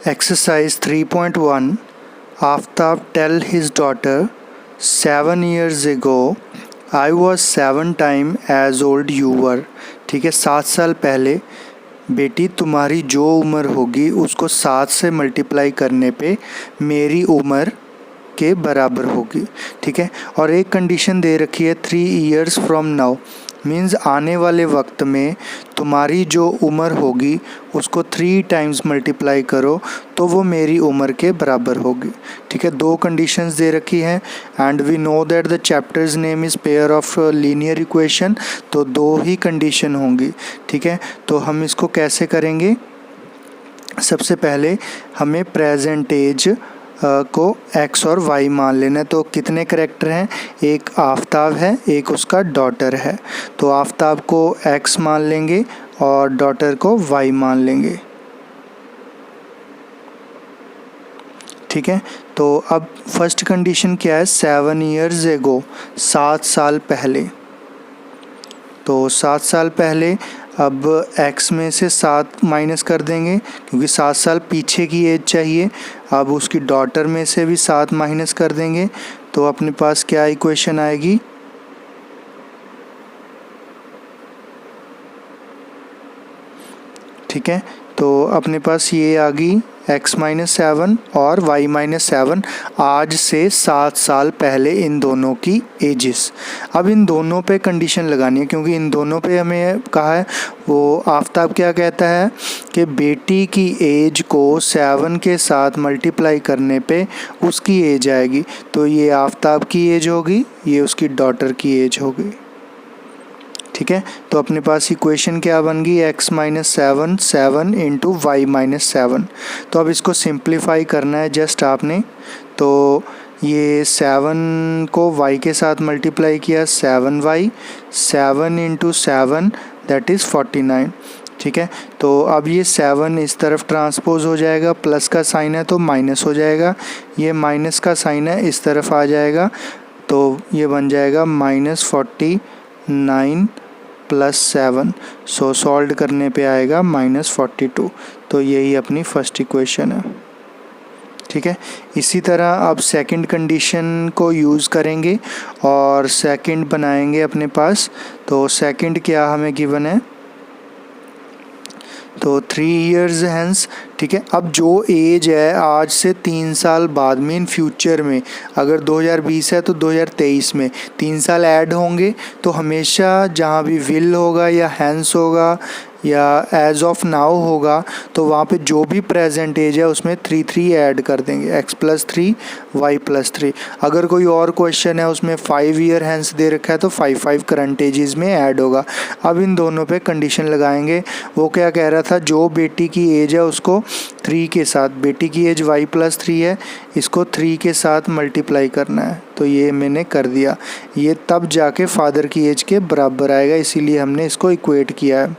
Exercise 3.1 Aftab tell his daughter, 7 years ago I was 7 times as old you were। ठीक है, 7 साल पहले बेटी तुम्हारी जो उम्र होगी उसको 7 से मल्टीप्लाई करने पे मेरी उम्र के बराबर होगी। ठीक है, और एक कंडीशन दे रखी है 3 years फ्रॉम नाउ, मीन्स आने वाले वक्त में तुम्हारी जो उम्र होगी उसको 3 टाइम्स मल्टीप्लाई करो तो वो मेरी उम्र के बराबर होगी। ठीक है, 2 कंडीशंस दे रखी हैं and we know that the chapter's name is pair of linear equation, तो 2 ही कंडीशन होंगी। ठीक है, तो हम इसको कैसे करेंगे? सबसे पहले हमें प्रेजेंट एज को x और y मान लेना है। तो कितने करैक्टर हैं? एक आफ्ताब है, एक उसका डॉटर है। तो आफ्ताब को x मान लेंगे और डॉटर को y मान लेंगे। ठीक है, तो अब फर्स्ट कंडीशन क्या है? 7 years ago, 7 साल पहले। तो 7 साल पहले अब x में से 7 माइनस कर देंगे क्योंकि 7 साल पीछे की एज चाहिए। अब उसकी डॉटर में से भी 7 माइनस कर देंगे तो अपने पास क्या इक्वेशन आएगी? ठीक है, तो अपने पास ये आ गई x-7 और y-7 आज से 7 साल पहले इन दोनों की एजेस। अब इन दोनों पे कंडीशन लगानी है क्योंकि इन दोनों पे हमें कहा है, वो आफ्ताब क्या कहता है कि बेटी की एज को 7 के साथ मल्टीप्लाई करने पे उसकी एज आएगी। तो ये आफ्ताब की एज होगी, ये उसकी डॉटर की एज होगी। ठीक है, तो अपने पास इक्वेशन क्या बन गई? x-7 7 into y-7। तो अब इसको सिंप्लीफाई करना है जस्ट आपने। तो ये 7 को y के साथ मल्टीप्लाई किया, 7y, 7 इंटू 7 दैट इज़ 49। ठीक है, तो अब ये 7 इस तरफ ट्रांसपोज हो जाएगा, प्लस का साइन है तो माइनस हो जाएगा, ये माइनस का साइन है इस तरफ आ जाएगा तो ये बन जाएगा -49 प्लस 7। सो सॉल्व करने पे आएगा -42। तो यही अपनी फर्स्ट इक्वेशन है। ठीक है, इसी तरह अब सेकंड कंडीशन को यूज़ करेंगे और सेकंड बनाएंगे अपने पास। तो सेकंड क्या हमें गिवन है? तो 3 years hence। ठीक है, अब जो एज है आज से 3 साल बाद में इन फ्यूचर में, अगर 2020 है तो 2023 में 3 साल ऐड होंगे तो हमेशा जहाँ भी विल होगा या हैंस होगा या एज ऑफ नाउ होगा तो वहाँ पे जो भी प्रेजेंट एज है उसमें 3 ऐड कर देंगे, x+3 y+3। अगर कोई और क्वेश्चन है उसमें 5 year हैंस दे रखा है तो 5 करंट एजेस में ऐड होगा। अब इन दोनों पे कंडीशन लगाएंगे। वो क्या कह रहा था? जो बेटी की एज है उसको 3 के साथ, बेटी की एज y+3 है, इसको 3 के साथ मल्टीप्लाई करना है। तो ये मैंने कर दिया, ये तब जाके फादर की एज के बराबर आएगा, इसीलिए हमने इसको इक्वेट किया है।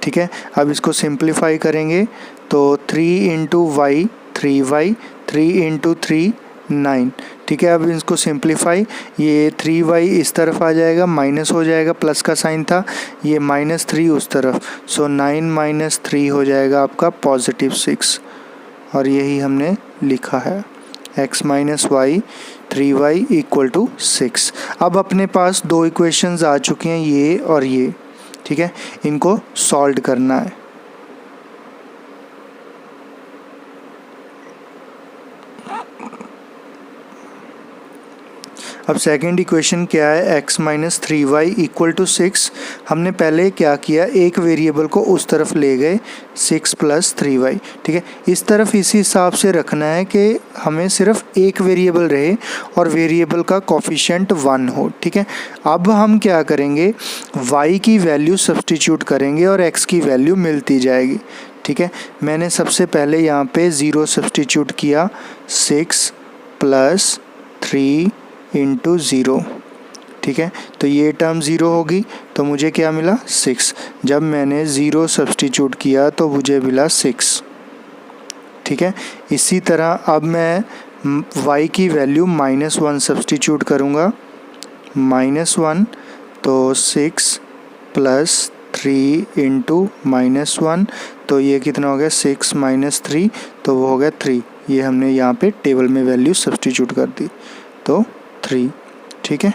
ठीक है, अब इसको सिंप्लीफाई करेंगे तो 3 इंटू वाई 3y, 3 इंटू 3 9। ठीक है, अब इसको सिंप्लीफाई, ये 3y इस तरफ आ जाएगा, माइनस हो जाएगा, प्लस का साइन था, ये -3 उस तरफ, सो 9 - 3 हो जाएगा आपका +6। और यही हमने लिखा है x-y 3y = 6। अब अपने पास 2 इक्वेशंस आ चुकी हैं, ये और ये। ठीक है, इनको सॉल्व करना है। अब सेकंड इक्वेशन क्या है? x-3y = 6। हमने पहले क्या किया? एक वेरिएबल को उस तरफ ले गए, 6 + 3y। ठीक है, इस तरफ इसी हिसाब से रखना है कि हमें सिर्फ एक वेरिएबल रहे और वेरिएबल का कोफिशिएंट 1 हो। ठीक है, अब हम क्या करेंगे? y की वैल्यू सब्सटीट्यूट करेंगे और x की वैल्यू मिलती जाएगी। ठीक है, मैंने सबसे पहले यहाँ पे 0 सब्सटीट्यूट किया, 6 + 3 इंटू 0। ठीक है, तो ये टर्म 0 होगी तो मुझे क्या मिला? 6। जब मैंने 0 सब्सटीट्यूट किया तो मुझे मिला 6। ठीक है, इसी तरह अब मैं y की वैल्यू -1 सब्सटीट्यूट करूँगा, -1 तो 6 + 3 इंटू -1, तो ये कितना हो गया 6 - 3, तो वो हो गया 3। ये हमने यहाँ पे टेबल में वैल्यू सब्स्टिट्यूट कर दी, तो 3। ठीक है,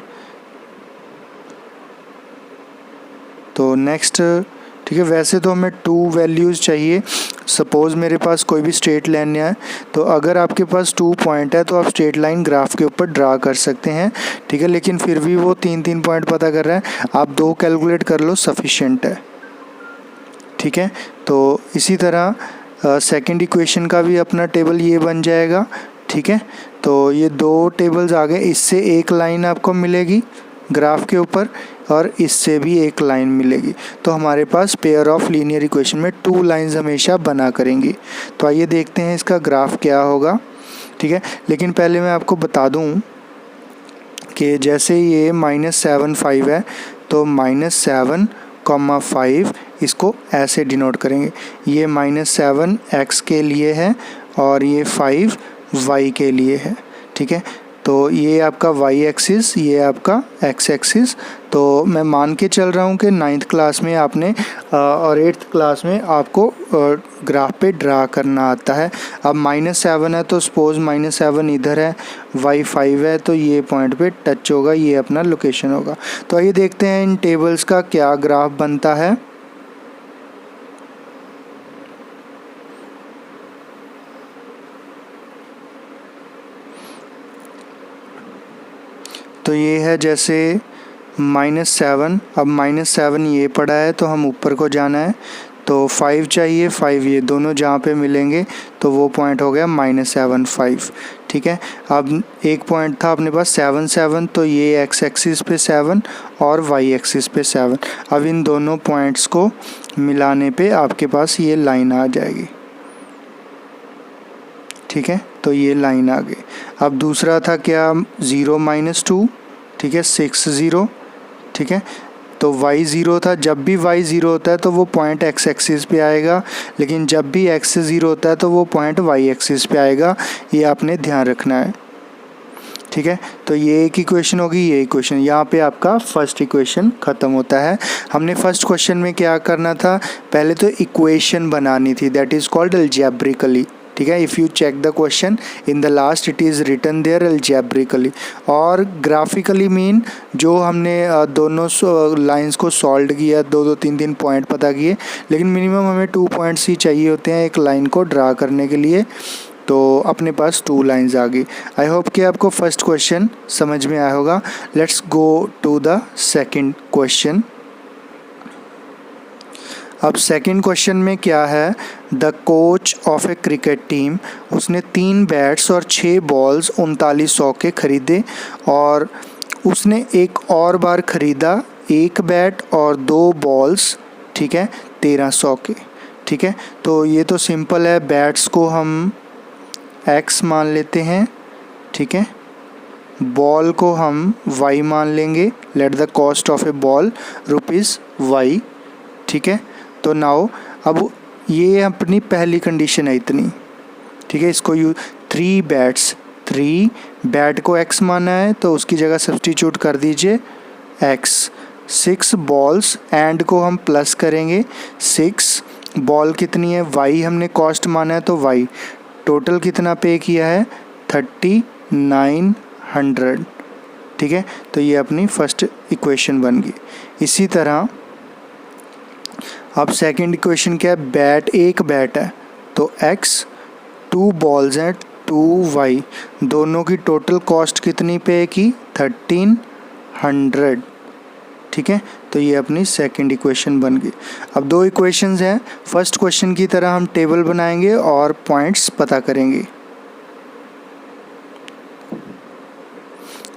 तो नेक्स्ट, ठीक है, वैसे तो हमें 2 वैल्यूज़ चाहिए। सपोज़ मेरे पास कोई भी स्ट्रेट लाइन है, तो अगर आपके पास 2 पॉइंट है तो आप स्ट्रेट लाइन ग्राफ के ऊपर ड्रा कर सकते हैं। ठीक है, लेकिन फिर भी वो 3 पॉइंट पता कर रहा है, आप 2 कैलकुलेट कर लो, सफिशिएंट है। ठीक है, तो इसी तरह सेकंड इक्वेशन का भी अपना टेबल ये बन जाएगा। ठीक है, तो ये 2 टेबल्स आ गए, इससे एक लाइन आपको मिलेगी ग्राफ के ऊपर और इससे भी एक लाइन मिलेगी, तो हमारे पास पेयर ऑफ लीनियर इक्वेशन में 2 लाइंस हमेशा बना करेंगी। तो आइए देखते हैं इसका ग्राफ क्या होगा। ठीक है, लेकिन पहले मैं आपको बता दूं कि जैसे ये -7 5 है, तो -7, 5 इसको ऐसे डिनोट करेंगे। ये -7 x के लिए है और ये 5 y के लिए है। ठीक है, तो ये आपका y एक्सिस, ये आपका x एक्सिस। तो मैं मान के चल रहा हूँ कि 9th क्लास में आपने और 8th क्लास में आपको ग्राफ पे ड्रा करना आता है। अब -7 है तो सपोज़ -7 इधर है, y 5 है, तो ये पॉइंट पे टच होगा, ये अपना लोकेशन होगा। तो आइए देखते हैं इन टेबल्स का क्या ग्राफ बनता है। तो ये है जैसे -7, अब -7 ये पड़ा है तो हम ऊपर को जाना है, तो 5 चाहिए, 5 ये दोनों जहाँ पे मिलेंगे तो वो पॉइंट हो गया -7 5। ठीक है, अब एक पॉइंट था अपने पास 7 7, तो ये x एक्सिस पे 7 और y एक्सिस पे 7। अब इन दोनों पॉइंट्स को मिलाने पे आपके पास ये लाइन आ जाएगी। ठीक है, तो ये लाइन आ गई। अब दूसरा था क्या, 0 - 2, ठीक है, 6 0। ठीक है, तो y 0 था, जब भी y 0 होता है तो वो पॉइंट x एक्सिस पे आएगा, लेकिन जब भी x 0 होता है तो वो पॉइंट y एक्सिस पे आएगा, ये आपने ध्यान रखना है। ठीक है, तो ये एक इक्वेशन होगी, ये इक्वेशन, यहाँ पे आपका फर्स्ट इक्वेशन ख़त्म होता है। हमने फर्स्ट क्वेश्चन में क्या करना था, पहले तो इक्वेशन बनानी थी, दैट इज़ कॉल्ड अलजेब्रिकली। ठीक है, if you check the question in the last it is written there algebraically. और ग्राफिकली मीन जो हमने दोनों लाइंस को सॉल्व किया, 2 3 पॉइंट पता किए, लेकिन मिनिमम हमें 2 पॉइंट्स ही चाहिए होते हैं एक लाइन को ड्रा करने के लिए, तो अपने पास 2 लाइंस आ गई। आई होप कि आपको फर्स्ट क्वेश्चन समझ में आया होगा। Let's go to the second question. अब सेकंड क्वेश्चन में क्या है, the coach of a cricket team, उसने 3 बैट्स और 6 बॉल्स 3900 के खरीदे और उसने एक और बार खरीदा 1 बैट और 2 बॉल्स, ठीक है, 1300 के। ठीक है, तो ये तो सिंपल है, बैट्स को हम x मान लेते हैं, ठीक है, बॉल को हम y मान लेंगे, let the cost of A ball ₹y। ठीक है, तो नाउ अब ये अपनी पहली कंडीशन है इतनी। ठीक है, इसको 3 बैट्स, 3 बैट को x माना है तो उसकी जगह सब्स्टिट्यूट कर दीजिए x। 6 बॉल्स, एंड को हम प्लस करेंगे, 6 बॉल कितनी है, y हमने कॉस्ट माना है तो y, टोटल कितना पे किया है 3900। ठीक है, तो ये अपनी फर्स्ट इक्वेशन बन गई। इसी तरह अब सेकंड इक्वेशन क्या है, बैट, एक बैट है तो x, 2 बॉल्स हैं 2y, दोनों की टोटल कॉस्ट कितनी पे की 1300। ठीक है, तो ये अपनी सेकंड इक्वेशन बन गई। अब 2 इक्वेशंस हैं, फर्स्ट क्वेश्चन की तरह हम टेबल बनाएंगे और पॉइंट्स पता करेंगे।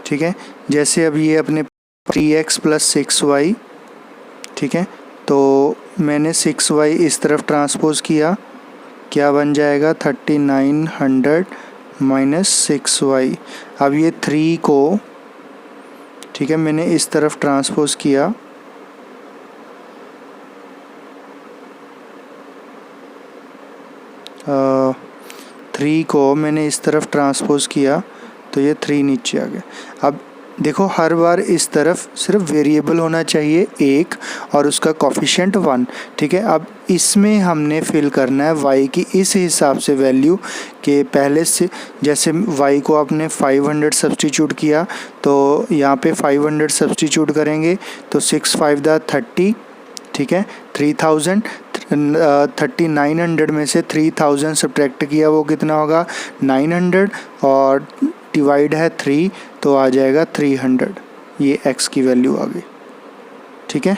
ठीक है, जैसे अब ये अपने 3x + 6y, ठीक है, तो मैंने 6y इस तरफ ट्रांसपोज किया, क्या बन जाएगा 3900 - 6y। अब ये 3 को, ठीक है, मैंने इस तरफ ट्रांसपोज किया, थ्री को मैंने इस तरफ ट्रांसपोज किया तो ये 3 नीचे आ गया। अब देखो हर बार इस तरफ सिर्फ वेरिएबल होना चाहिए एक और उसका कोफिशिएंट 1, ठीक है। अब इसमें हमने फिल करना है y की इस हिसाब से वैल्यू के पहले से, जैसे y को आपने 500 सब्स्टिट्यूट किया तो यहाँ पे 500 सब्स्टिट्यूट करेंगे तो 6 5 दा 30, ठीक है। 3000 3900 में से 3000 सब्ट्रैक्ट किया वो कितना होगा 900 और डिवाइड है 3 तो आ जाएगा 300। ये x की वैल्यू आ गई, ठीक है।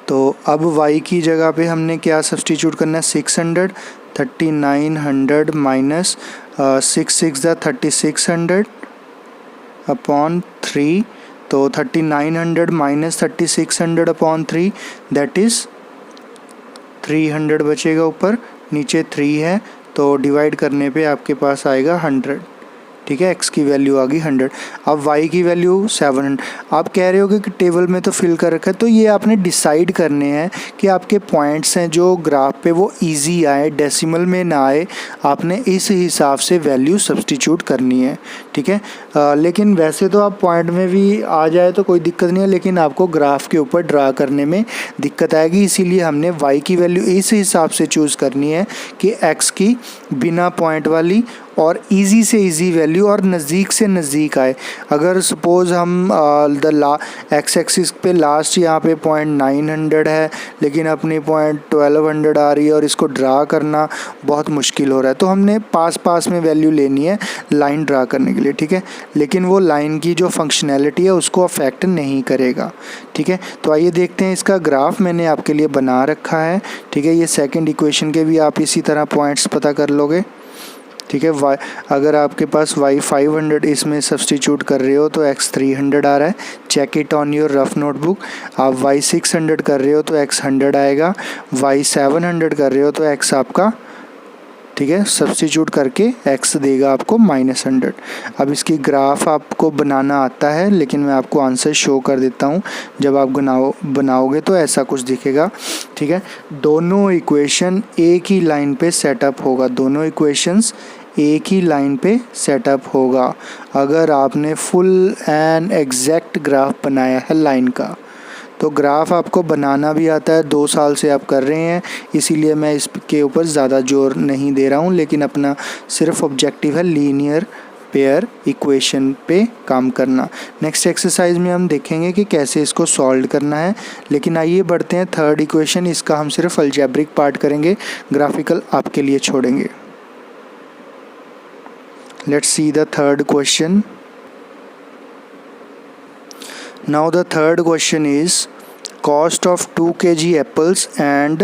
तो अब y की जगह पे हमने क्या सब्स्टिट्यूट करना है 600, 3900 माइनस 6 6 दा 3600 अपॉन 3, तो 3900 माइनस 3600 अपॉन 3 दैट इज़ 300 बचेगा, ऊपर नीचे 3 है तो डिवाइड करने पे आपके पास आएगा 100, ठीक है। x की वैल्यू आ गई 100। अब y की वैल्यू 700। आप कह रहे हो कि टेबल में तो फिल कर रखा है, तो ये आपने डिसाइड करने हैं कि आपके पॉइंट्स हैं जो ग्राफ पे वो इजी आए, डेसिमल में ना आए, आपने इस हिसाब से वैल्यू सब्स्टिट्यूट करनी है, ठीक है। लेकिन वैसे तो आप पॉइंट में भी आ जाए तो कोई दिक्कत नहीं है, लेकिन आपको ग्राफ के ऊपर ड्रा करने में दिक्कत आएगी, इसीलिए हमने y की वैल्यू इस हिसाब से चूज़ करनी है कि x की बिना पॉइंट वाली और इजी से इजी वैल्यू और नज़दीक से नज़दीक आए। अगर सपोज़ हम एक्स एक्सिस पे लास्ट यहाँ पे पॉइंट 900 है लेकिन अपनी पॉइंट 1200 आ रही है और इसको ड्रा करना बहुत मुश्किल हो रहा है, तो हमने पास पास में वैल्यू लेनी है लाइन ड्रा करने के लिए, ठीक है। लेकिन वो लाइन की जो फंक्शनैलिटी है उसको अफेक्ट नहीं करेगा, ठीक है। तो आइए देखते हैं इसका ग्राफ मैंने आपके लिए बना रखा है, ठीक है। ये सेकेंड इक्वेशन के भी आप इसी तरह पॉइंट्स पता कर लोगे, ठीक है। y अगर आपके पास y 500 इसमें सब्स्टिट्यूट कर रहे हो तो x 300 आ रहा है, check it on your rough notebook. आप y 600 कर रहे हो तो x 100 आएगा, y 700 कर रहे हो तो x आपका, ठीक है, सब्स्टिट्यूट करके x देगा आपको -100। अब इसकी ग्राफ आपको बनाना आता है लेकिन मैं आपको आंसर शो कर देता हूँ, जब आप बनाओगे तो ऐसा कुछ दिखेगा, ठीक है। दोनों इक्वेशन एक ही लाइन पे सेटअप होगा, दोनों इक्वेशंस एक ही लाइन पे सेटअप होगा अगर आपने फुल एंड एग्जैक्ट ग्राफ बनाया है लाइन का। तो ग्राफ आपको बनाना भी आता है, 2 साल से आप कर रहे हैं, इसीलिए मैं इसके ऊपर ज़्यादा जोर नहीं दे रहा हूँ, लेकिन अपना सिर्फ ऑब्जेक्टिव है लीनियर पेयर इक्वेशन पे काम करना। नेक्स्ट एक्सरसाइज में हम देखेंगे कि कैसे इसको सॉल्व करना है, लेकिन आइए बढ़ते हैं थर्ड इक्वेशन। इसका हम सिर्फ अलजेब्रिक पार्ट करेंगे, ग्राफिकल आपके लिए छोड़ेंगे। Let's see the third question. Now the third question is cost of 2 kg apples and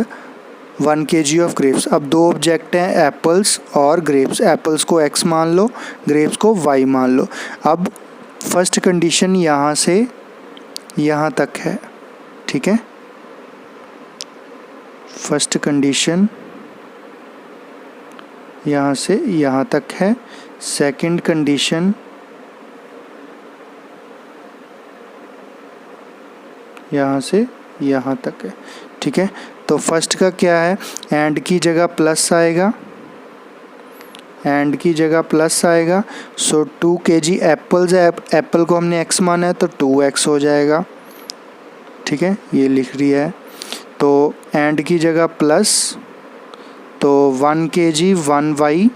1 kg of grapes। अब दो ऑब्जेक्ट हैं एप्पल्स और ग्रेप्स, एप्पल्स को x मान लो, ग्रेप्स को y मान लो। अब फर्स्ट कंडीशन यहाँ से यहाँ तक है, ठीक है। फर्स्ट कंडीशन यहाँ से यहाँ तक है, सेकंड कंडीशन यहाँ से यहाँ तक है, ठीक है। तो फर्स्ट का क्या है, एंड की जगह प्लस आएगा, एंड की जगह प्लस आएगा। सो 2 kg एप्पल्स है, एप्पल को हमने x माना है तो 2x हो जाएगा, ठीक है, ये लिख रही है। तो एंड की जगह प्लस, तो 1 kg 1y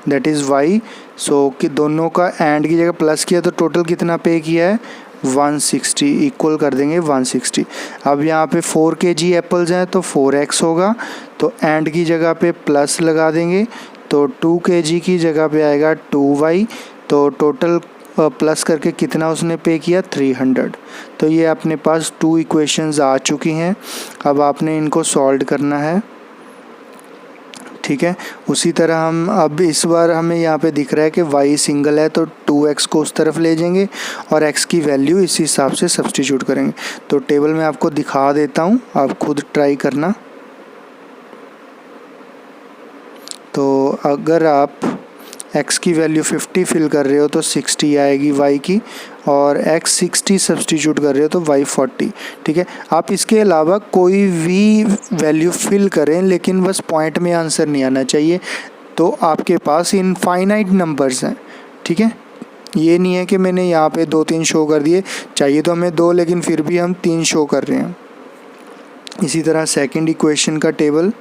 that is y। सो कि दोनों का एंड की जगह प्लस किया तो टोटल कितना पे किया है 160, इक्वल कर देंगे 160। अब यहाँ पे 4 kg एप्पल्स हैं तो 4x होगा, तो एंड की जगह पे प्लस लगा देंगे, तो 2 kg की जगह पे आएगा 2y, तो टोटल प्लस करके कितना उसने पे किया 300। तो ये अपने पास 2 इक्वेशंस आ चुकी हैं, अब आपने इनको सॉल्व करना है, ठीक है। उसी तरह हम अब इस बार हमें यहाँ पे दिख रहा है कि y सिंगल है तो 2x को उस तरफ ले जाएंगे और x की वैल्यू इस हिसाब से सब्स्टिट्यूट करेंगे। तो टेबल में आपको दिखा देता हूँ, आप खुद ट्राई करना। तो अगर आप x की वैल्यू 50 फिल कर रहे हो तो 60 आएगी y की, और x 60 सब्स्टिट्यूट कर रहे हो तो y 40, ठीक है। आप इसके अलावा कोई भी वैल्यू फिल करें लेकिन बस पॉइंट में आंसर नहीं आना चाहिए, तो आपके पास इनफाइनाइट नंबर्स हैं, ठीक है। ये नहीं है कि मैंने यहाँ पे 2-3 शो कर दिए, चाहिए तो हमें 2 लेकिन फिर भी हम 3 शो कर रहे हैं। इसी तरह सेकंड इक्वेशन का टेबल,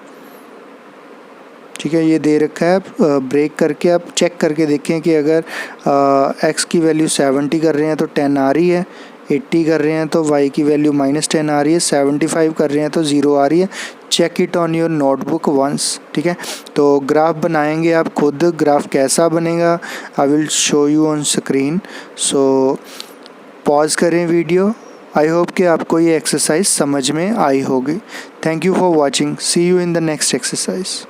ठीक है, ये दे रखा है। ब्रेक करके आप चेक करके देखें कि अगर x की वैल्यू 70 कर रहे हैं तो 10 आ रही है, 80 कर रहे हैं तो y की वैल्यू -10 आ रही है, 75 कर रहे हैं तो 0 आ रही है। Check it on your notebook once, ठीक है। तो ग्राफ बनाएंगे आप खुद, ग्राफ कैसा बनेगा I will show you on screen. So pause करें वीडियो। आई होप कि आपको ये एक्सरसाइज समझ में आई होगी। Thank you for watching, see you in the next exercise.